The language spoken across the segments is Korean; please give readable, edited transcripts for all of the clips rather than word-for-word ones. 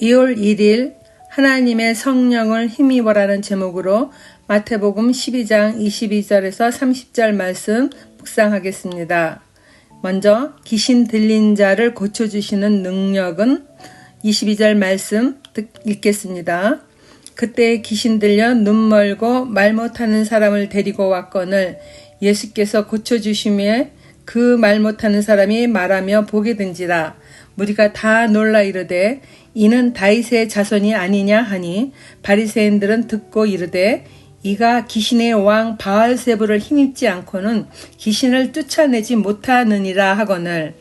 2월 1일 하나님의 성령을 힘입어라는 제목으로 마태복음 12장 22절에서 30절 말씀 묵상하겠습니다. 먼저 귀신 들린 자를 고쳐주시는 능력은 22절 말씀 읽겠습니다. 그때 귀신 들려 눈 멀고 말 못하는 사람을 데리고 왔거늘 예수께서 고쳐주심에 그 말 못하는 사람이 말하며 보게 된지라. 무리가 다 놀라 이르되 이는 다윗의 자손이 아니냐 하니 바리새인들은 듣고 이르되 이가 귀신의 왕 바알세불을 힘입지 않고는 귀신을 쫓아내지 못하느니라 하거늘.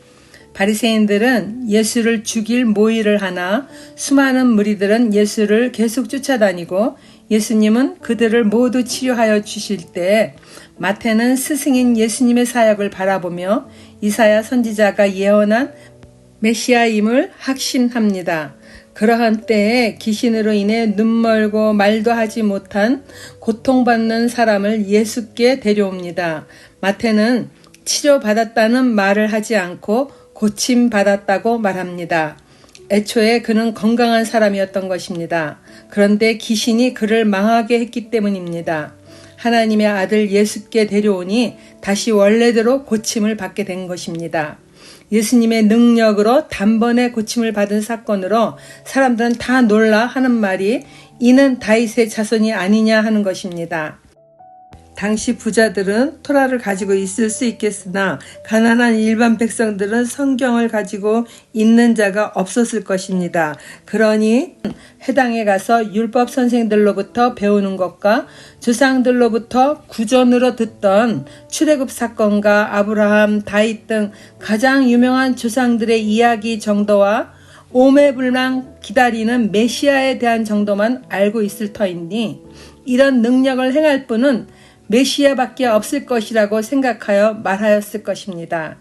바리새인들은 예수를 죽일 모의를 하나 수많은 무리들은 예수를 계속 쫓아다니고 예수님은 그들을 모두 치료하여 주실 때 마태는 스승인 예수님의 사역을 바라보며 이사야 선지자가 예언한 메시아임을 확신합니다. 그러한 때에 귀신으로 인해 눈 멀고 말도 하지 못한 고통받는 사람을 예수께 데려옵니다. 마태는 치료받았다는 말을 하지 않고 고침받았다고 말합니다. 애초에 그는 건강한 사람이었던 것입니다. 그런데 귀신이 그를 망하게 했기 때문입니다. 하나님의 아들 예수께 데려오니 다시 원래대로 고침을 받게 된 것입니다. 예수님의 능력으로 단번에 고침을 받은 사건으로 사람들은 다 놀라 하는 말이 이는 다윗의 자손이 아니냐 하는 것입니다. 당시 부자들은 토라를 가지고 있을 수 있겠으나 가난한 일반 백성들은 성경을 가지고 있는 자가 없었을 것입니다. 그러니 회당에 가서 율법 선생들로부터 배우는 것과 조상들로부터 구전으로 듣던 출애굽 사건과 아브라함, 다윗 등 가장 유명한 조상들의 이야기 정도와 오매불망 기다리는 메시아에 대한 정도만 알고 있을 터이니 이런 능력을 행할 분은 메시아밖에 없을 것이라고 생각하여 말하였을 것입니다.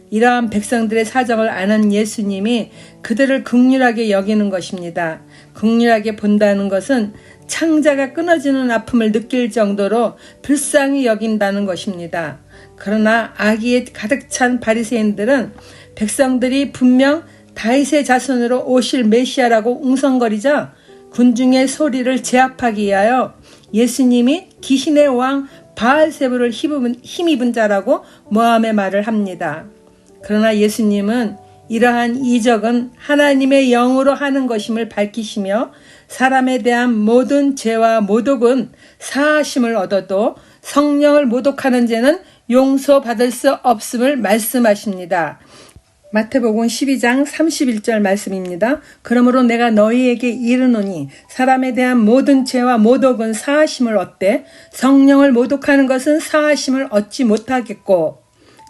이러한 백성들의 사정을 아는 예수님이 그들을 긍휼하게 여기는 것입니다. 긍휼하게 본다는 것은 창자가 끊어지는 아픔을 느낄 정도로 불쌍히 여긴다는 것입니다. 그러나 악의에 가득 찬 바리새인들은 백성들이 분명 다윗의 자손으로 오실 메시아라고 웅성거리자 군중의 소리를 제압하기 위하여 예수님이 귀신의 왕 바알세불을 힘입은 자라고 모함의 말을 합니다. 그러나 예수님은 이러한 이적은 하나님의 영으로 하는 것임을 밝히시며 사람에 대한 모든 죄와 모독은 사하심을 얻어도 성령을 모독하는 죄는 용서받을 수 없음을 말씀하십니다. 마태복음 12장 31절 말씀입니다. 그러므로 내가 너희에게 이르노니 사람에 대한 모든 죄와 모독은 사하심을 얻되 성령을 모독하는 것은 사하심을 얻지 못하겠고.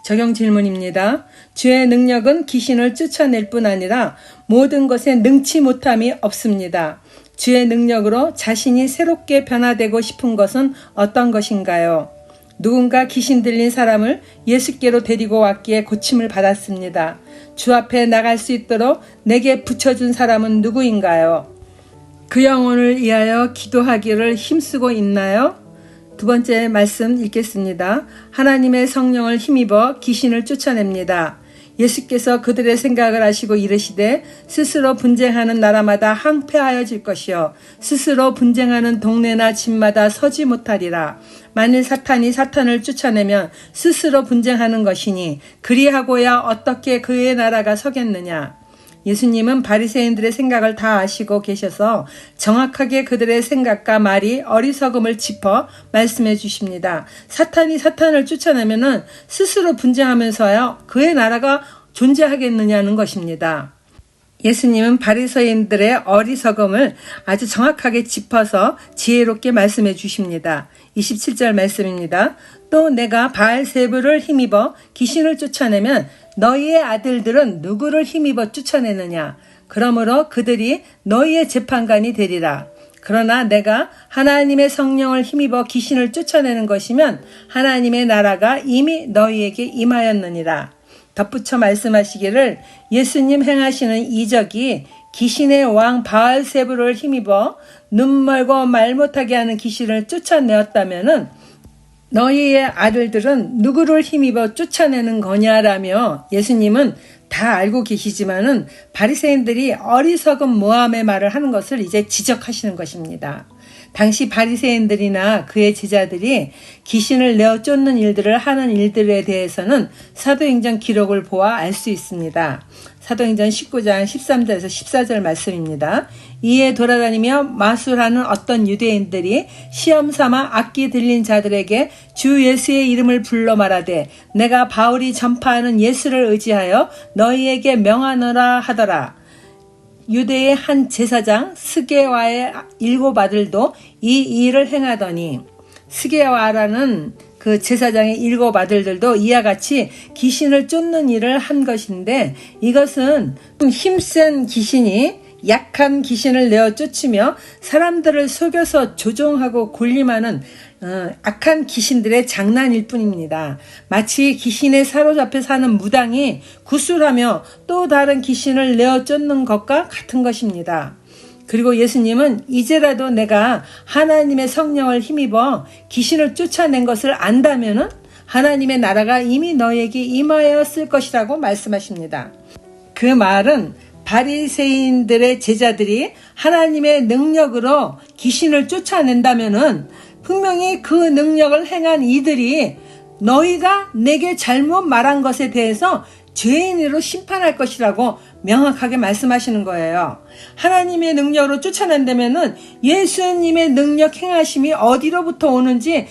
적용 질문입니다. 주의 능력은 귀신을 쫓아낼 뿐 아니라 모든 것에 능치 못함이 없습니다. 주의 능력으로 자신이 새롭게 변화되고 싶은 것은 어떤 것인가요? 누군가 귀신 들린 사람을 예수께로 데리고 왔기에 고침을 받았습니다. 주 앞에 나갈 수 있도록 내게 붙여준 사람은 누구인가요? 그 영혼을 위하여 기도하기를 힘쓰고 있나요? 두 번째 말씀 읽겠습니다. 하나님의 성령을 힘입어 귀신을 쫓아냅니다. 예수께서 그들의 생각을 아시고 이르시되 스스로 분쟁하는 나라마다 항폐하여질 것이요 스스로 분쟁하는 동네나 집마다 서지 못하리라. 만일 사탄이 사탄을 쫓아내면 스스로 분쟁하는 것이니 그리하고야 어떻게 그의 나라가 서겠느냐. 예수님은 바리새인들의 생각을 다 아시고 계셔서 정확하게 그들의 생각과 말이 어리석음을 짚어 말씀해 주십니다. 사탄이 사탄을 쫓아내면은 스스로 분쟁하면서요 그의 나라가 존재하겠느냐는 것입니다. 예수님은 바리새인들의 어리석음을 아주 정확하게 짚어서 지혜롭게 말씀해 주십니다. 27절 말씀입니다. 또 내가 바알세불을 힘입어 귀신을 쫓아내면 너희의 아들들은 누구를 힘입어 쫓아내느냐? 그러므로 그들이 너희의 재판관이 되리라. 그러나 내가 하나님의 성령을 힘입어 귀신을 쫓아내는 것이면 하나님의 나라가 이미 너희에게 임하였느니라. 덧붙여 말씀하시기를 예수님 행하시는 이적이 귀신의 왕 바알세불을 힘입어 눈 멀고 말 못하게 하는 귀신을 쫓아내었다면은 너희의 아들들은 누구를 힘입어 쫓아내는 거냐라며 예수님은 다 알고 계시지만은 바리새인들이 어리석은 모함의 말을 하는 것을 이제 지적하시는 것입니다. 당시 바리새인들이나 그의 제자들이 귀신을 내어 쫓는 일들을 하는 일들에 대해서는 사도행전 기록을 보아 알 수 있습니다. 사도행전 19장 13절에서 14절 말씀입니다. 이에 돌아다니며 마술하는 어떤 유대인들이 시험삼아 악기 들린 자들에게 주 예수의 이름을 불러 말하되 내가 바울이 전파하는 예수를 의지하여 너희에게 명하노라 하더라. 유대의 한 제사장 스게와의 7 아들도 이 일을 행하더니, 스게와라는 그 제사장의 7 아들들도 이와 같이 귀신을 쫓는 일을 한 것인데, 이것은 힘센 귀신이 약한 귀신을 내어 쫓으며 사람들을 속여서 조종하고 굴림하는 악한 귀신들의 장난일 뿐입니다. 마치 귀신에 사로잡혀 사는 무당이 구술하며 또 다른 귀신을 내어 쫓는 것과 같은 것입니다. 그리고 예수님은 이제라도 내가 하나님의 성령을 힘입어 귀신을 쫓아낸 것을 안다면은 하나님의 나라가 이미 너에게 임하였을 것이라고 말씀하십니다. 그 말은 바리새인들의 제자들이 하나님의 능력으로 귀신을 쫓아낸다면은 분명히 그 능력을 행한 이들이 너희가 내게 잘못 말한 것에 대해서 죄인으로 심판할 것이라고 명확하게 말씀하시는 거예요. 하나님의 능력으로 쫓아낸다면은 예수님의 능력 행하심이 어디로부터 오는지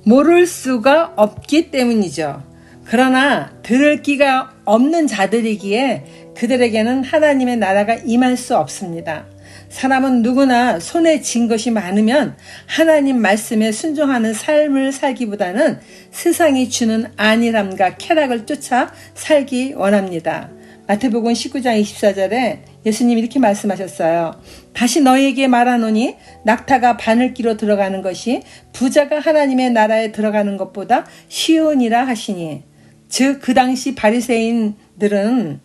모를 수가 없기 때문이죠. 그러나 들을 귀가 없는 자들이기에 그들에게는 하나님의 나라가 임할 수 없습니다. 사람은 누구나 손에 쥔 것이 많으면 하나님 말씀에 순종하는 삶을 살기보다는 세상이 주는 안일함과 쾌락을 쫓아 살기 원합니다. 마태복음 19장 24절에 예수님이 이렇게 말씀하셨어요. 다시 너희에게 말하노니 낙타가 바늘기로 들어가는 것이 부자가 하나님의 나라에 들어가는 것보다 쉬우니라 하시니, 즉 그 당시 바리새인들은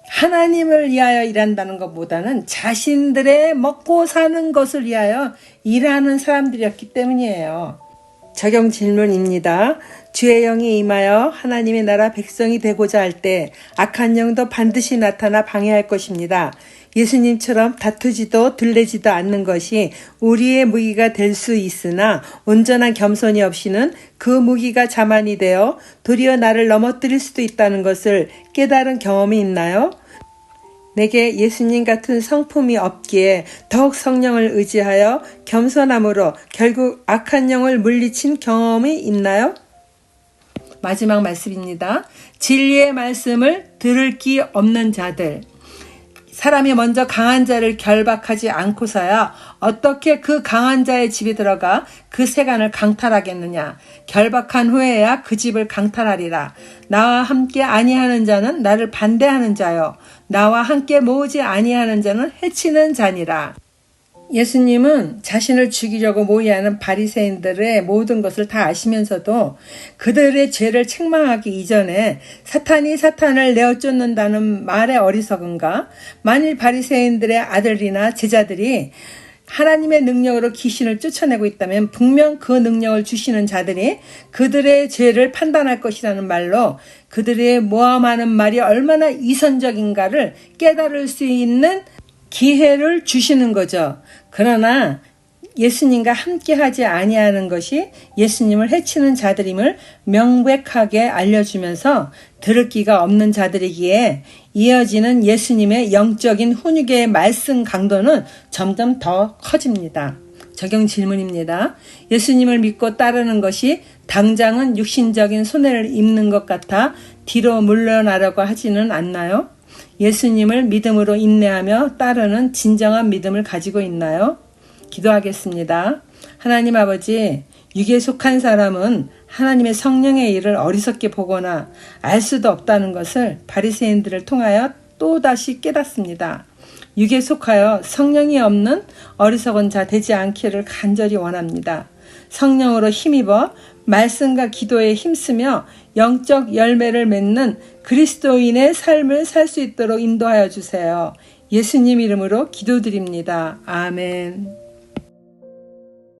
하나님을 위하여 일한다는 것보다는 자신들의 먹고 사는 것을 위하여 일하는 사람들이었기 때문이에요. 적용 질문입니다. 주의 영이 임하여 하나님의 나라 백성이 되고자 할 때 악한 영도 반드시 나타나 방해할 것입니다. 예수님처럼 다투지도 들레지도 않는 것이 우리의 무기가 될 수 있으나 온전한 겸손이 없이는 그 무기가 자만이 되어 도리어 나를 넘어뜨릴 수도 있다는 것을 깨달은 경험이 있나요? 내게 예수님 같은 성품이 없기에 더욱 성령을 의지하여 겸손함으로 결국 악한 영을 물리친 경험이 있나요? 마지막 말씀입니다. 진리의 말씀을 들을 귀 없는 자들. 사람이 먼저 강한 자를 결박하지 않고서야 어떻게 그 강한 자의 집에 들어가 그 세간을 강탈하겠느냐. 결박한 후에야 그 집을 강탈하리라. 나와 함께 아니하는 자는 나를 반대하는 자요, 나와 함께 모으지 아니하는 자는 해치는 자니라. 예수님은 자신을 죽이려고 모의하는 바리새인들의 모든 것을 다 아시면서도 그들의 죄를 책망하기 이전에 사탄이 사탄을 내어 쫓는다는 말의 어리석음과, 만일 바리새인들의 아들이나 제자들이 하나님의 능력으로 귀신을 쫓아내고 있다면 분명 그 능력을 주시는 자들이 그들의 죄를 판단할 것이라는 말로 그들의 모함하는 말이 얼마나 이선적인가를 깨달을 수 있는 기회를 주시는 거죠. 그러나 예수님과 함께하지 아니하는 것이 예수님을 해치는 자들임을 명백하게 알려주면서 들을 귀가 없는 자들이기에 이어지는 예수님의 영적인 훈육의 말씀 강도는 점점 더 커집니다. 적용 질문입니다. 예수님을 믿고 따르는 것이 당장은 육신적인 손해를 입는 것 같아 뒤로 물러나려고 하지는 않나요? 예수님을 믿음으로 인내하며 따르는 진정한 믿음을 가지고 있나요? 기도하겠습니다. 하나님 아버지, 육에 속한 사람은 하나님의 성령의 일을 어리석게 보거나 알 수도 없다는 것을 바리새인들을 통하여 또다시 깨닫습니다. 육에 속하여 성령이 없는 어리석은 자 되지 않기를 간절히 원합니다. 성령으로 힘입어 말씀과 기도에 힘쓰며 영적 열매를 맺는 그리스도인의 삶을 살 수 있도록 인도하여 주세요. 예수님 이름으로 기도드립니다. 아멘.